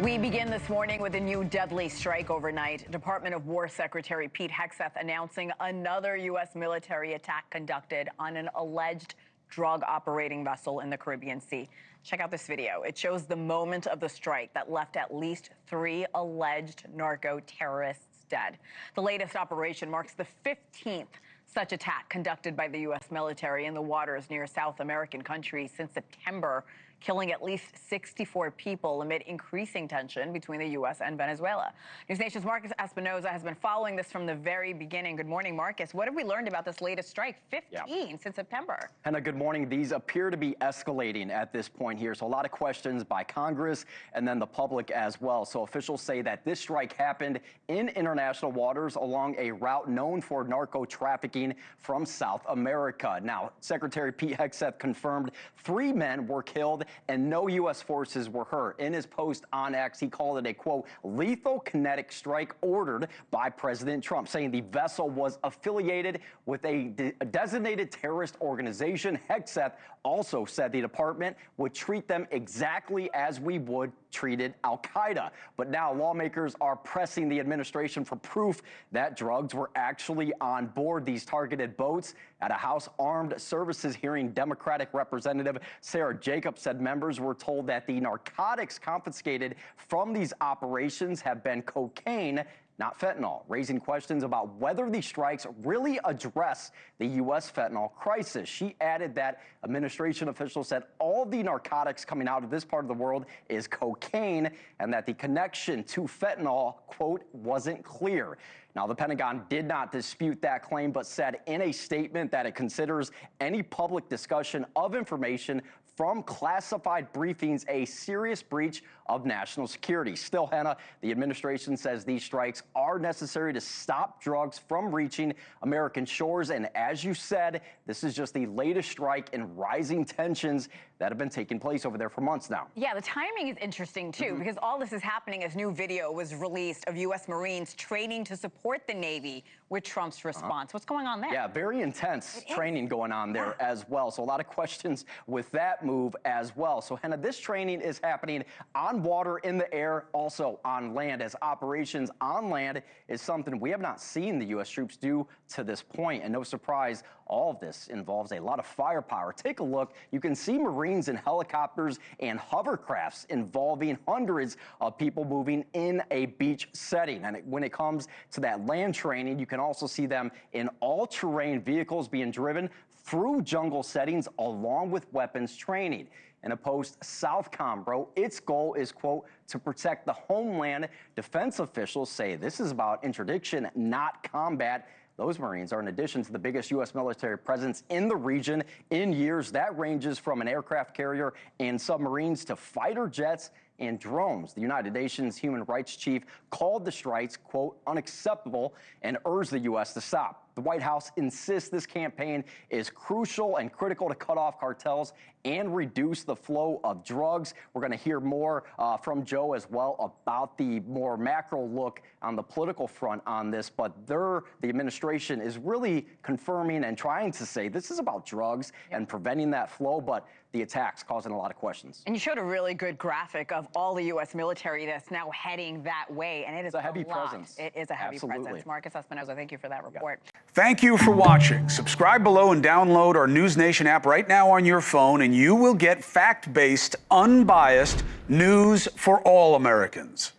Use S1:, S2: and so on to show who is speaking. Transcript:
S1: We begin this morning with a new deadly strike overnight. Department of War Secretary Pete Hegseth announcing another U.S. military attack conducted on an alleged drug operating vessel in the Caribbean Sea. Check out this video. It shows the moment of the strike that left at least 3 alleged narco terrorists dead. The latest operation marks the 15th such attack conducted by the U.S. military in the waters near South American countries since September, killing at least 64 people amid increasing tension between the U.S. and Venezuela. NewsNation's Marcus Espinoza has been following this from the very beginning. Good morning, Marcus. What have we learned about this latest strike? 15 since September.
S2: Hena, good morning. These appear to be escalating at this point here. So a lot of questions by Congress and then the public as well. So officials say that this strike happened in international waters along a route known for narco trafficking from South America. Now, Secretary Pete Hegseth confirmed 3 men were killed and no U.S. forces were hurt. In his post on X, he called it a, quote, lethal kinetic strike ordered by President Trump, saying the vessel was affiliated with a designated terrorist organization. Hegseth also said the department would treat them exactly as we would treated al-Qaeda. But now lawmakers are pressing the administration for proof that drugs were actually on board these targeted boats. At a House Armed Services hearing, Democratic Representative Sarah Jacobs said members were told that the narcotics confiscated from these operations have been cocaine, not fentanyl, raising questions about whether these strikes really address the U.S. fentanyl crisis. She added that administration officials said all the narcotics coming out of this part of the world is cocaine and that the connection to fentanyl, quote, wasn't clear. Now, the Pentagon did not dispute that claim, but said in a statement that it considers any public discussion of information from classified briefings a serious breach of national security. Still, Hena, the administration says these strikes are necessary to stop drugs from reaching American shores. And as you said, this is just the latest strike in rising tensions that have been taking place over there for months now.
S1: Yeah, the timing is interesting, too, because all this is happening as new video was released of U.S. Marines training to support the Navy with Trump's response. What's going on there?
S2: Yeah, very intense training going on there as well. So a lot of questions with that move as well. So, Hena, this training is happening on water, in the air, also on land, as operations on land is something we have not seen the U.S. troops do to this point. And no surprise, all of this involves a lot of firepower. Take a look. You can see Marines in helicopters and hovercrafts involving hundreds of people moving in a beach setting. And when it comes to that land training, you can also see them in all-terrain vehicles being driven through jungle settings along with weapons training. In a post, Southcom wrote its goal is, quote, to protect the homeland. Defense officials say this is about interdiction, not combat. Those Marines are in addition to the biggest U.S. military presence in the region in years. That ranges from an aircraft carrier and submarines to fighter jets and drones. The United Nations Human Rights Chief called the strikes, quote, unacceptable and urged the U.S. to stop. The White House insists this campaign is crucial and critical to cut off cartels and reduce the flow of drugs. We're going to hear more from Joe as well about the more macro look on the political front on this. But the administration is really confirming and trying to say this is about drugs and preventing that flow. But the attacks causing a lot of questions.
S1: And you showed a really good graphic of all the U.S. military that's now heading that way. And it is
S2: a heavy presence.
S1: It is a heavy presence. Marcus Espinoza, thank you for that report.
S3: Thank you for watching. Subscribe below and download our NewsNation app right now on your phone, and you will get fact-based, unbiased news for all Americans.